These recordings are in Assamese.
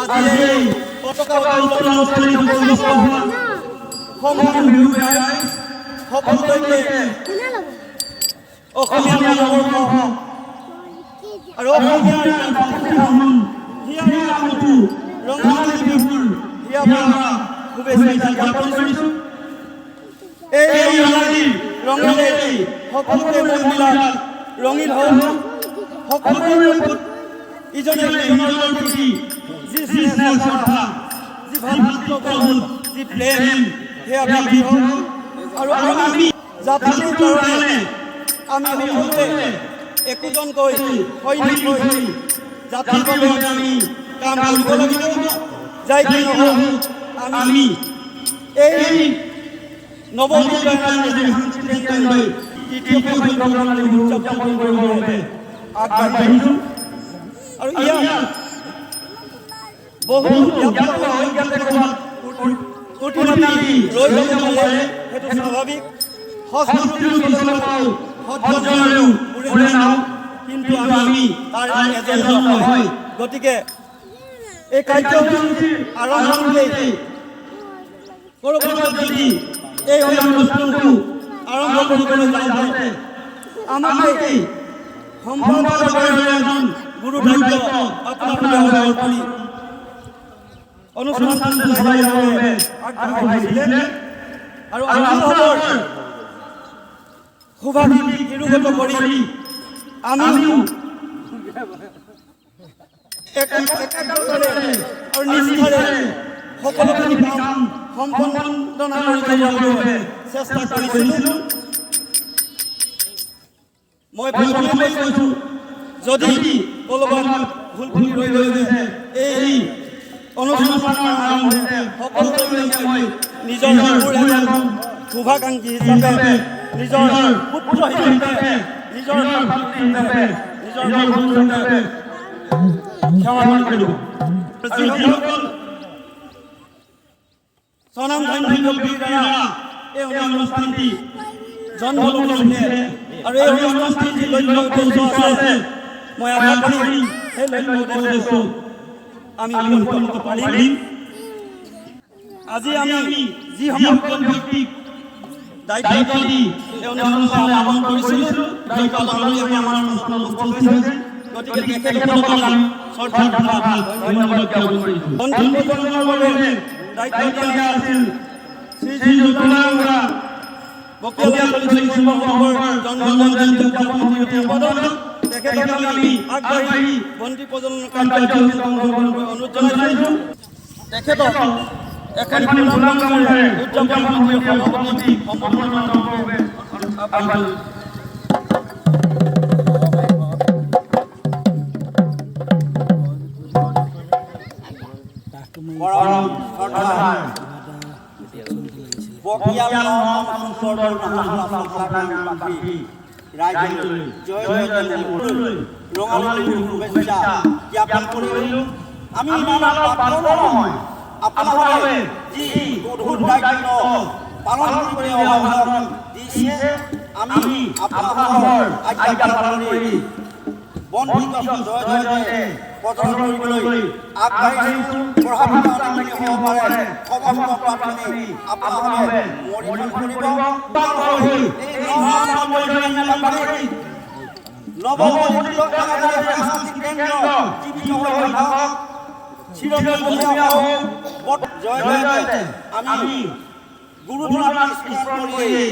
আজি এই পতাকা উত্তোলনস্থলী উপস্থিত হোৱা সকলো বিহুৱাই সকলোকে অসমীয়া নৱবৰ্ষ আৰু অসমীয়াৰ হিয়াৰ আমঠু ৰঙালী বিহুৰ হিয়াভৰা শুভেচ্ছা জ্ঞাপন কৰিছোঁ। এই ৰঙালী সকলোৰে মনবিলাক ৰঙীন হওক, সকলোৰে ইজনে সিজনৰ প্ৰতি যি স্নেহ শ্ৰদ্ধা, যি ভাতৃত্ববোধ, যি প্ৰেম সেয়া বৃদ্ধি হওক আৰু আমি জাতিটোৰ কাৰণে আমি সকলোৱে একোজনকৈ সৈনিক হৈ জাতিৰ বাবে আমি কাম কৰিব লাগিব। যাই কি নহওক আমি এই নৱবিদ্যালয় শান্তিকেন্দ্ৰলৈ তৃতীয়খন ৰঙালী বিহু উদযাপন কৰিবৰ বাবে আগবাঢ়িছোঁ আৰু ইয়াত বহু কুটিমাটি ৰৈ যাব পাৰে, সেইটো স্বাভাৱিক। কিন্তু আমি তাৰ এজেণ্ট নহয়। গতিকে এই কাৰ্যসূচী আৰম্ভণিতে যদি এই অনুষ্ঠানটো আৰম্ভ কৰিবলৈ যাওঁতে আমাকে সম্পাদকৰ এজন গুৰু দায়িত্ব আপোনালোকে অৰ্পণি অনুষ্ঠান আগবঢ়াইছিলে আৰু আমাৰ শুভাগীত নিৰূপিত কৰি আমিও আৰু নিষ্ঠাৰে সকলোখিনি কাম সম্পাদনা কৰি যাবৰ বাবে চেষ্টা কৰিছিলোঁ। মই প্ৰথমে কৈছোঁ, যদি ক'ৰবাত ভুল কৰি ৰৈ গৈছে এই অনুষ্ঠানৰ আৰম্ভণিতে সকলোকে মই নিজৰ শুভাকাংক্ষী হিচাপে, নিজৰ পুত্ৰ হিচাপে, নিজৰ ভাতৃ হিচাপে, নিজৰ বন্ধু হিচাপে ক্ষমা কৰিলোঁ। যিসকল স্বনামধন্য ব্যক্তিৰ দ্বাৰা এই অনুষ্ঠানটি জন্ম লৈছে আৰু এই অনুষ্ঠানটিৰ যি লক্ষ্য উদ্দেশ্য আছে, মই আশা কৰিম সেই লক্ষ্য উদ্দেশ্য আমি উপনীত হ'ব পাৰিম। আজি আমি যিসকল ব্যক্তিক দায়িত্ব দি এই অনুষ্ঠানলৈ আহ্বান কৰিছিলোঁ, দায়িত্ব পালন কৰি আমাৰ অনুষ্ঠানত উপস্থিত হৈছে। গতিকে তেখেতসকলক আমি শ্ৰদ্ধা ধন্যবাদ জ্ঞাপন কৰিছোঁ। বন্ধু প্ৰজন্মৰ বাবে দায়িত্ব দিয়া আছিল শ্ৰী জ্যোতিৰামৰা বকিয়াল জন্মজয়ন্তী উদযাপন সম্পাদক। তেখেতক আমি আগবাঢ়ি বন্তি প্ৰজন্মৰ কাৰ্যসূচীত অংশগ্ৰহণ কৰি অনুৰোধ জনাইছোঁ। তেখেতক এখন উদযাপন সভাপতি সম্বোধন বাবে ৰঙালী বিহুৰ শুভেচ্ছা জ্ঞাপন কৰিলোঁ। আমি আপোনালোকে যি গধুৰ দায়িত্ব পালন কৰি অৱদান দিছে, আমি আপোনালোকৰ আজ্ঞা পালন কৰি বন্তি গছৰ জয় জয় জয় প্ৰদান কৰিবলৈ আগবাঢ়িছোঁ। প্ৰভাৱিত হ'ব পাৰে সমস্ত প্ৰাৰ্থনী আপোনালোকে মৰিজন কৰিব। আমি গুৰুজনাক স্মৰণ কৰি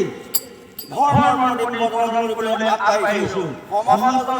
ধৰ্মৰ প্ৰদান কৰিবলৈ আগবাঢ়িছোঁ। সমাজত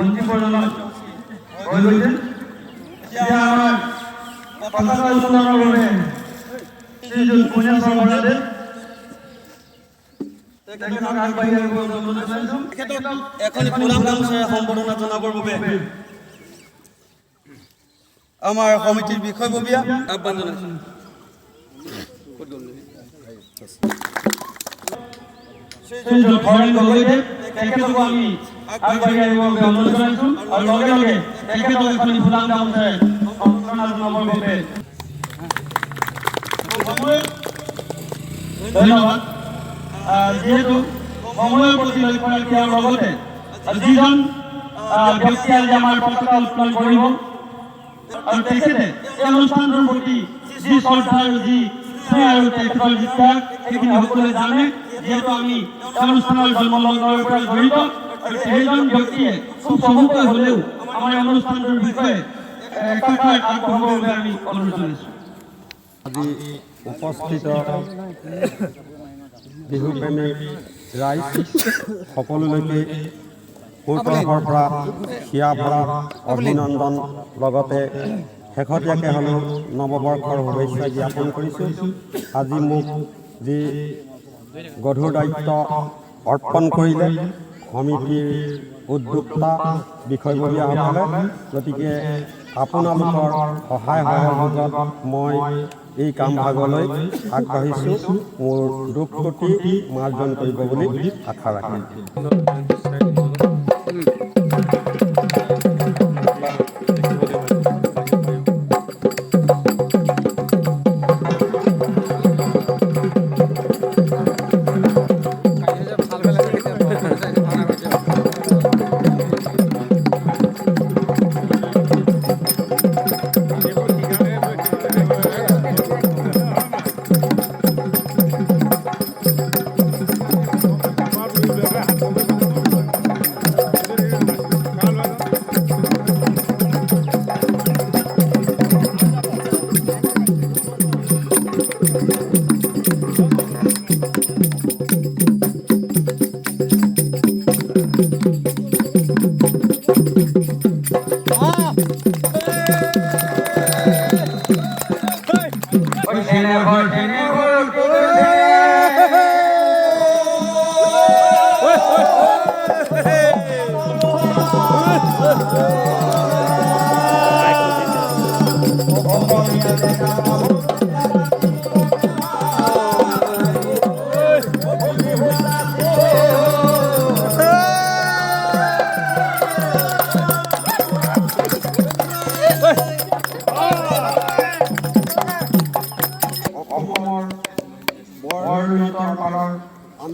পঞ্চম প্ৰজন্ম হৈ গৈছে। এতিয়া আমাৰ পতাকা উত্তোলনৰ বাবে শ্ৰীযুত পুনেশ্বৰ বৰাদেৱ তেখেতক আগবাঢ়ি আহিব অনুৰোধ জনাইছোঁ। তেখেতক এখন প্ৰণাম গামোচাৰে সম্বৰ্ধনা জনাবৰ বাবে আমাৰ সমিতিৰ বিষয়ববীয়া আহ্বান জনাইছোঁ। শ্ৰীযুত ভৰেণ গগৈদেৱ তেখেতকো আমি আগবাঢ়ি আহিবৰ বাবে অনুৰোধ জনাইছোঁ আৰু লগে লগে তেখেতক এখন প্ৰণাম গামোচাৰে সম্বৰ্ধনা জনাবৰ বাবে ধন্যবাদ। যিহেতু সময়ৰ প্ৰতি লক্ষ্য ৰাখি আৰু লগতে যিজন ব্যক্তি আজি আমাৰ পতাকা উত্তোলন কৰিব আৰু তেখেতে এই অনুষ্ঠানটোৰ প্ৰতি যি শ্ৰদ্ধা আৰু যি স্নেহ আৰু তেখেতৰ যি ত্যাগ সেইখিনি সকলোৱে জানে। যিহেতু আমি এই অনুষ্ঠানৰ জন্মলগ্নৰ পৰা জড়িত আৰু সেইজন ব্যক্তিয়ে খুব চমুকৈ হ'লেও আমাৰ এই অনুষ্ঠানটোৰ বিষয়ে একাকাৰ আগবঢ়াবৰ বাবে আমি অনুৰোধ জনাইছোঁ। আজি উপস্থিত বিহুপ্ৰেমী ৰাইজ সকলোলৈকে মোৰ তৰফৰ পৰা হিয়া ভৰা অভিনন্দন লগতে শেহতীয়াকৈ হ'লেও নৱবৰ্ষৰ শুভেচ্ছা জ্ঞাপন কৰিছোঁ। আজি মোক যি গধুৰ দায়িত্ব অৰ্পণ কৰিলে সমিতিৰ উদ্যোক্তা বিষয়ববীয়াসকলে, গতিকে আপোনালোকৰ সহায় সহযোগত মই এই কামভাগলৈ আগবাঢ়িছোঁ। মোৰ দুখ ক্ৰুটি মাৰ্জন কৰিব বুলি আশা ৰাখিম।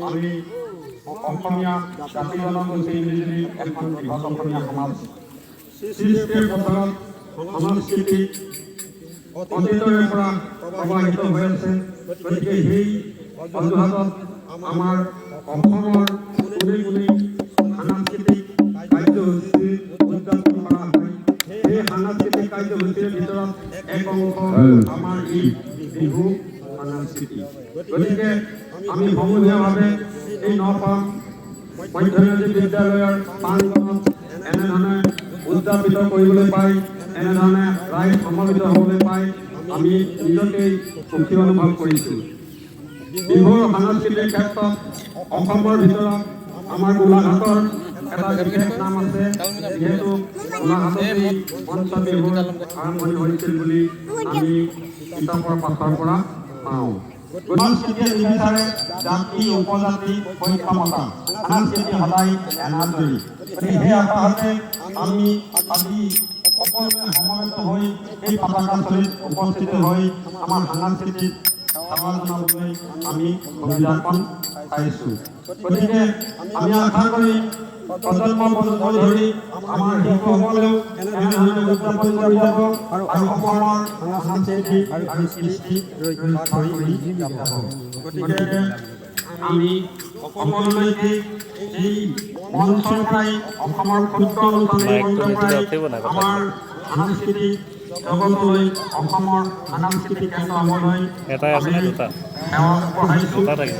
আমি অসমীয়া জাতি জনগোষ্ঠী মিলি এখন বৃহৎ অসমীয়া সমাজ সৃষ্টিৰ পথত সংস্কৃতি অতীতৰে পৰা প্ৰবাহিত হৈ আছে। গতিকে সেই অজুহাতত আমাৰ অসমৰ কোণে কোণে সাংস্কৃতিক কাৰ্যসূচী উদযাপন কৰা হয়। সেই সাংস্কৃতিক কাৰ্যসূচীৰ ভিতৰত এক অংশ আমাৰ এই বিহু সাংস্কৃতিক। গতিকে আমি সমূহীয়াভাৱে এই নপাম মধ্যৰাজ্যিক বিদ্যালয়ৰ প্ৰাংগণত এনেধৰণে উদযাপিত কৰিবলৈ পাই, এনেধৰণে ৰাইজ সমবেত হ'বলৈ পাই আমি নিজকেই সুখী অনুভৱ কৰিছোঁ। বিহুৰ সাংস্কৃতিক ক্ষেত্ৰত অসমৰ ভিতৰত আমাৰ গোলাঘাটৰ এটা বিশেষ নাম আছে। যিহেতু গোলাঘাটতেই মঞ্চ বিহুৰ আৰম্ভণি হৈছিল বুলি আমি কিতাপৰ পাঠৰ পৰা পাওঁ। সংস্কৃতিয়ে নিবিচাৰে জাতি উপজাতি বৈষম্যতা, সংস্কৃতি সদায় এনাজৰি। সেই আশাতে আমি আজি সকলোৱে সমবেত হৈ এই পতাকাস্থলীত উপস্থিত হৈ আমাৰ সাংস্কৃতিক সেৱা জনাবলৈ আমি সুবিধাকণ পাইছোঁ। গতিকে আমি আশা কৰি প্ৰজন্ম ধৰি আমাৰ শিশুসকলেও এনেধৰণে উদযাপন কৰি যাব আৰু অসমৰ সাংস্কৃতিক আৰু কৃষ্টি ৰক্ষা কৰি যাব। গতিকে আমি সকলোলৈকে এই মঞ্চৰ পৰাই অসমৰ ক্ষুদ্ৰ অনুষ্ঠানৰ মঞ্চৰ পৰাই আমাৰ সাংস্কৃতিক জগতলৈ অসমৰ সাংস্কৃতিক কেন্দ্ৰ হ'বলৈ এটাই আছে নে দুটা? সেৱা আগবঢ়াইছোঁ। দুটা থাকিব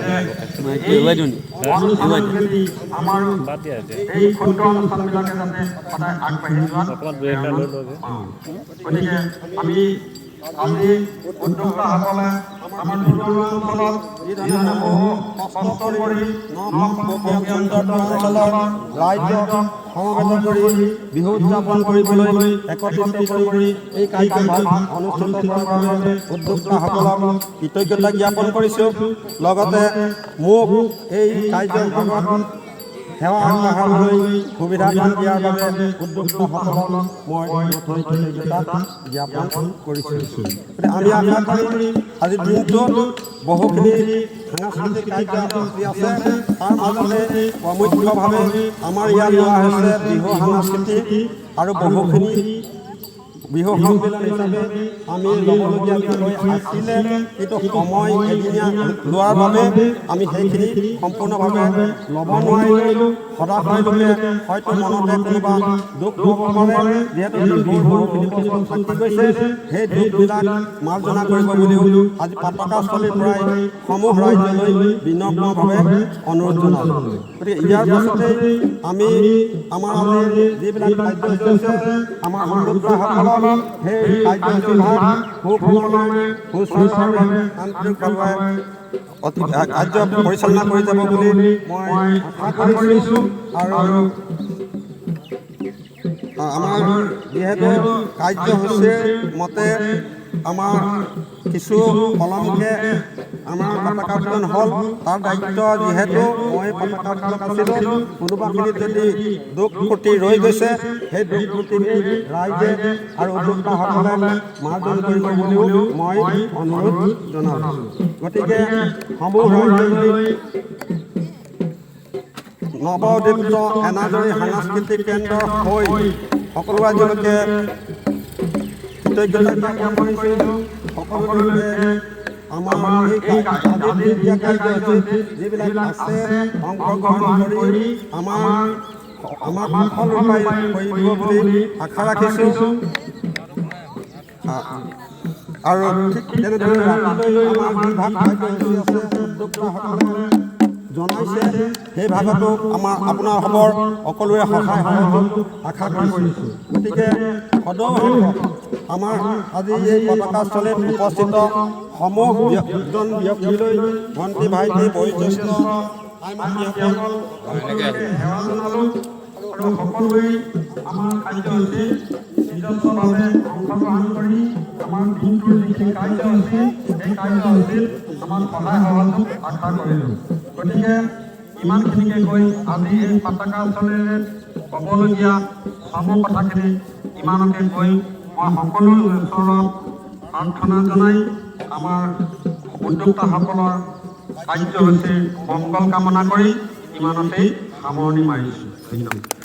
অনুষ্ঠানৰ যোগেদি আমাৰ বাদ দিয়া এতিয়া এই ক্ষুদ্ৰ অনুষ্ঠানবিলাকে যাতে সদায় আগবাঢ়ি যোৱাত অকণমান দুই এটা লৈ লওঁগৈ। গতিকে আমি আজি উদ্যোক্তাসকলে আমাৰ থলুৱা অঞ্চলত যিধৰণে বহু কষ্ট কৰি ৰাইজক সমবেত কৰি বিহু উদযাপন কৰিবলৈ একত্ৰিত কৰি এই কাৰ্যভাগ অনুষ্ঠিত কৰাৰ বাবে উদ্যোক্তাসকলক কৃতজ্ঞতা জ্ঞাপন কৰিছোঁ। লগতে মোক এই কাৰ্যভাগত সেৱা আগবঢ়াবলৈ সুবিধাকণ দিয়াৰ বাবে উদ্যোক্তাসকলক মই নথৈ কৃতজ্ঞতা জ্ঞাপন কৰিছোঁ। আমি আশা কৰিম আজিৰ দিনটোত বহুখিনি সাংস্কৃতিক কাৰ্যসূচী আছে। তাৰ মাজতে প্ৰমুখ্যভাৱে আমাৰ ইয়াত লোৱা হৈছে বিহু সাংস্কৃতিক আৰু বহুখিনি বিহু সন্মিলন হিচাপে আমি ল'বলগীয়া বিষয় আছিলে, কিন্তু সময় এদিনীয়া লোৱাৰ বাবে আমি সেইখিনি সম্পূৰ্ণভাৱে ল'ব নোৱাৰিলোঁ। সদাশয়লোকে হয়তো মনতে কোনোবা দুখ হ'ব পাৰে, যিহেতু বিহুৰ বহুখিনি বছৰ থাকি গৈছে। সেই দুখবিলাক মাৰ্জনা কৰিব বুলিও আজি পতাকাস্থলীৰ পৰাই সমূহ ৰাজ্যলৈ বিনম্ৰভাৱে অনুৰোধ জনালোঁ। গতিকে ইয়াৰ পাছতে আমি আমাৰ যিবিলাক কাৰ্যসূচী আছে আমাৰ উদ্যোক্তাসকলক সেই কাৰ্যসূচীভাগ সুকলমে সুচাৰুভাৱে আন্তৰিকভাৱে কাৰ্য পৰিচালনা কৰি যাব বুলি মই আশা কৰিছোঁ। আৰু আমাৰ যিহেতু কাৰ্যসূচীৰ মতে আমাৰ কিছু পলমকৈ আমাৰ পতাকা উত্তোলন হ'ল, তাৰ দায়িত্ব যিহেতু মই পতাকা উত্তোলক আছিলোঁ, কোনোবাখিনিত যদি দুখ ক্ৰুটি ৰৈ গৈছে সেই দুখ ক্ৰুটিখিনি ৰাইজে আৰু উদ্যোক্তাসকলে মাৰ্জন কৰিব বুলিও মই অনুৰোধ জনালোঁ। গতিকে সমূহ ৰাইজলৈ নৱোদিত এনাজৰী সাংস্কৃতিক কেন্দ্ৰৰ হৈ সকলো ৰাইজলৈকে কৃতজ্ঞতা জ্ঞাপন কৰিছোঁ। সকলোকে আমাৰ এই কাৰ্যসূচীত যিবিলাক আছে অংশগ্ৰহণ কৰি আমাক সফল কৰিব বুলি আশা ৰাখিছোঁ। আৰু ঠিক তেনেদৰে ৰাতিলৈ আমাৰ যি ভাগ কাৰ্যসূচী আছে উদ্যোক্তাসকলে জনাইছে, সেই ভাগতো আপোনালোকৰ সকলোৰে সহায় সহযোগ আশা কৰিছোঁ। গতিকে সদৌ আমাৰ আজি এই পতাকাস্থলীত উপস্থিত সমূহজন ব্যক্তিলৈ ভণ্টি ভাইটি বয়োজ্যেষ্ঠ সেৱা জনালোঁ। আৰু সকলোৱে আমাৰ কাৰ্যসূচীত নিজস্বভাৱে অংশগ্ৰহণ কৰি আমাৰ দিনটোৰ যিখিনি কাৰ্যসূচী সেই কাৰ্যসূচীত আমাৰ সহায় সহযোগ আশা কৰিলোঁ। গতিকে ইমানখিনিকে কৈ আজি এই পতাকাস্থলীৰে ক'বলগীয়া সমূহ কথাখিনি ইমানকে কৈ মই সকলো ওচৰত প্ৰাৰ্থনা জনাই আমাৰ উদ্যোক্তাসকলৰ কাৰ্যসূচীৰ মংগল কামনা কৰি ইমানতেই সামৰণি মাৰিছোঁ। ধন্যবাদ।